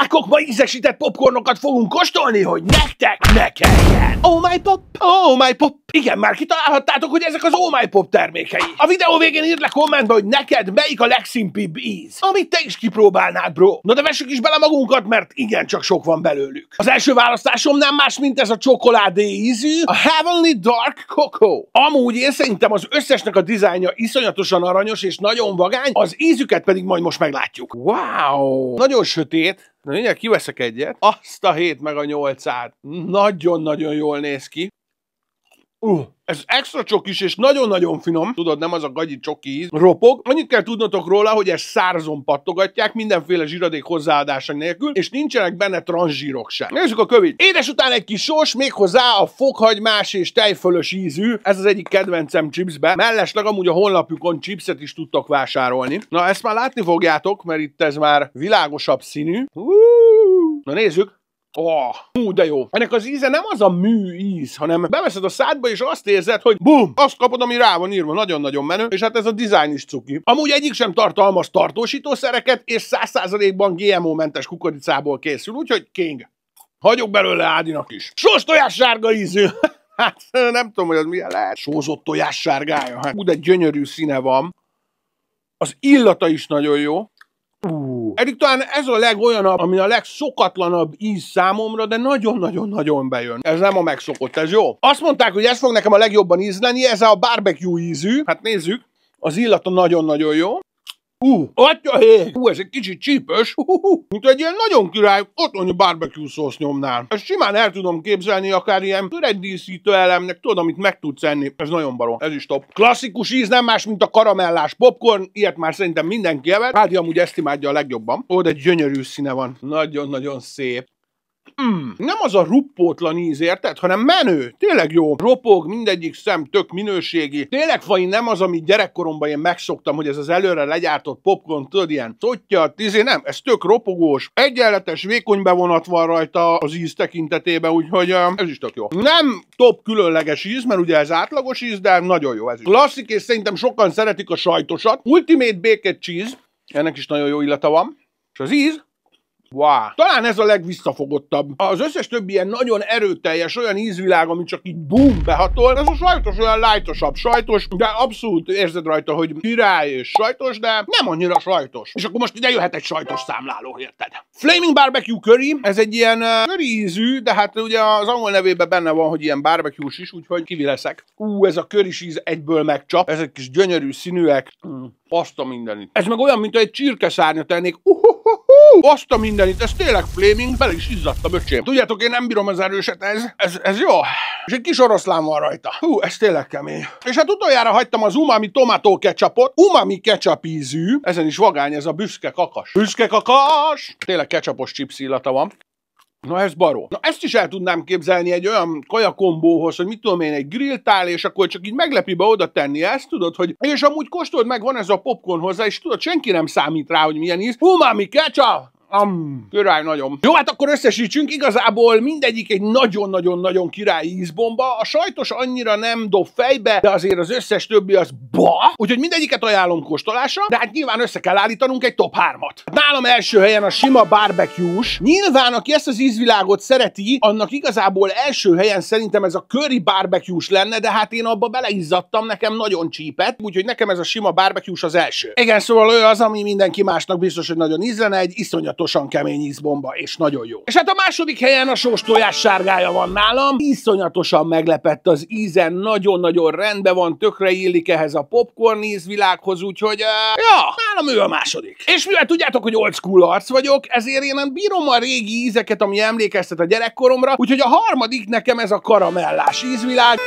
diákok, ma ízesített popcornokat fogunk kóstolni, hogy nektek ne kelljen. Oh my pop, oh my pop. Igen, már kitalálhattátok, hogy ezek az Oh my pop termékei. A videó végén írd le kommentbe, hogy neked melyik a legszimpibb íz, amit te is kipróbálnád, bro. Na de vessük is bele magunkat, mert igencsak sok van belőlük. Az első választásom nem más, mint ez a csokoládé ízű, a Heavenly Dark Cocoa. Amúgy én szerintem az összesnek a dizájnja iszonyatosan aranyos és nagyon vagány, az ízüket pedig majd most meglátjuk. Wow! Nagyon sötét. Na mindjárt kiveszek egyet. Azt a 7 meg a 8-át. Nagyon-nagyon jól néz ki. Ez extra csokis és nagyon-nagyon finom. Tudod, nem az a gagyi csoki íz. Ropog. Annyit kell tudnotok róla, hogy ezt szárazon pattogatják, mindenféle zsíradék hozzáadása nélkül, és nincsenek benne transzsírok sem. Nézzük a kövét. Édes után egy kis sós, méghozzá a fokhagymás és tejfölös ízű. Ez az egyik kedvencem chipsbe. Mellesleg amúgy a honlapjukon chipset is tudtok vásárolni. Na, ezt már látni fogjátok, mert itt ez már világosabb színű. Na nézzük. De jó. Ennek az íze nem az a mű íz, hanem beveszed a szádba, és azt érzed, hogy bum, azt kapod, ami rá van írva, nagyon-nagyon menő, és hát ez a dizájn is cuki. Amúgy egyik sem tartalmaz tartósítószereket, és 100%-ban GMO-mentes kukoricából készül, úgyhogy king. Hagyok belőle Ádinak is. Sós tojás sárga ízű. Hát nem tudom, hogy az milyen lehet. Sózott tojás sárgája. Hát de gyönyörű színe van. Az illata is nagyon jó. Eddig talán ez a legolyanabb, ami a legszokatlanabb íz számomra, de nagyon-nagyon-nagyon bejön. Ez nem a megszokott, ez jó. Azt mondták, hogy ez fog nekem a legjobban ízleni, ez a barbecue ízű. Hát nézzük, az illata nagyon-nagyon jó. Atyahék! Ez egy kicsit csípős, mint egy ilyen nagyon király otthoni barbecue szósz nyomnál. Ezt simán el tudom képzelni akár ilyen töredíszítő elemnek, tudod, amit meg tudsz enni. Ez nagyon baró, ez is top. Klasszikus íz, nem más, mint a karamellás popcorn, ilyet már szerintem mindenki evett. Ádi amúgy ezt imádja a legjobban. De gyönyörű színe van. Nagyon-nagyon szép. Nem az a ruppótlan íz, érted? Hanem menő. Tényleg jó. Ropog, mindegyik szem tök minőségi. Tényleg fai nem az, amit gyerekkoromban én megszoktam, hogy ez az előre legyártott popcorn, tudod, ilyen szottyat, nem, ez tök ropogós. Egyenletes, vékony bevonat van rajta az íz tekintetében, úgyhogy ez is tök jó. Nem top különleges íz, mert ugye ez átlagos íz, de nagyon jó ez is. Klasszik, és szerintem sokan szeretik a sajtosat. Ultimate Baked Cheese. Ennek is nagyon jó illata van. És az íz? Wow. Talán ez a legvisszafogottabb. Az összes többi ilyen nagyon erőteljes, olyan ízvilág, ami csak így bum behatol. Ez a sajtos olyan lightosabb sajtos, de abszolút érzed rajta, hogy király és sajtos, de nem annyira sajtos. És akkor most ide jöhet egy sajtos számláló, érted? Flaming Barbecue Curry, ez egy ilyen curry ízű, de hát ugye az angol nevében benne van, hogy ilyen barbecue-s is, úgyhogy kivi leszek. Ez a curry íz egyből megcsap. Ezek kis gyönyörű színűek. Azt a mindenit. Ez meg olyan, mint egy csirkeszárnyat ennék. Azt a mindenit, ez tényleg flaming, bele is izzadt a böcsém. Tudjátok, én nem bírom az erőset, ez jó. És egy kis oroszlán van rajta. Ez tényleg kemény. És hát utoljára hagytam az umami tomató ketchupot. Umami ketchup ízű. Ezen is vagány, ez a büszke kakas. Büszke kakas! Tényleg ketchupos chips illata van. Na ez baró. Na ezt is el tudnám képzelni egy olyan kajakombóhoz, hogy mit tudom én, egy grilltál, és akkor csak így meglepibe oda tenni ezt, tudod, hogy és amúgy kóstold meg, van ez a popcorn hozzá, és tudod, senki nem számít rá, hogy milyen íz. Umami ketchup! Király nagyon. Jó, hát akkor összesítsünk, igazából mindegyik egy nagyon-nagyon-nagyon királyi ízbomba. A sajtos annyira nem dob fejbe, de azért az összes többi az úgyhogy mindegyiket ajánlom kóstolásra, de hát nyilván össze kell állítanunk egy top 3-at. Nálam első helyen a sima barbecue-s. Nyilván, aki ezt az ízvilágot szereti, annak igazából első helyen szerintem ez a curry barbecue-s lenne, de hát én abba beleizzadtam, nekem nagyon csípett, úgyhogy nekem ez a sima barbecue-s az első. Igen, szóval ő az, ami mindenki másnak biztos, hogy nagyon ízlene, egy iszonyatosan kemény ízbomba, és nagyon jó. És hát a második helyen a sós tojás sárgája van nálam. Iszonyatosan meglepett az ízen, nagyon-nagyon rendben van, tökre illik ehhez a popcorn ízvilághoz, úgyhogy nálam ő a második. És mivel tudjátok, hogy old school arc vagyok, ezért én bírom a régi ízeket, ami emlékeztet a gyerekkoromra, úgyhogy a harmadik nekem ez a karamellás ízvilág.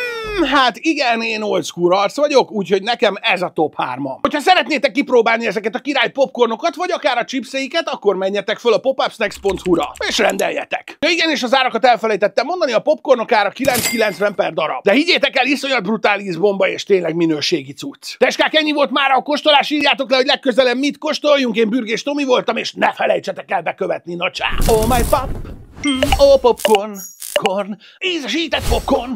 Hát igen, én old school arc vagyok, úgyhogy nekem ez a top 3-am. Hogyha szeretnétek kipróbálni ezeket a király popcornokat, vagy akár a chipseiket, akkor menjetek föl a popupsnacks.hu-ra, és rendeljetek. Ja igen, és az árakat elfelejtettem mondani, a popcornok ára 9,90 per darab. De higgyétek el, iszonyat brutál ízbomba, és tényleg minőségi cucc. Teskák, ennyi volt már a kóstolás, írjátok le, hogy legközelebb mit kóstoljunk, én Bürgés Tomi voltam, és ne felejtsetek el bekövetni, na csá! Oh my pop, oh popcorn, ízesített popcorn.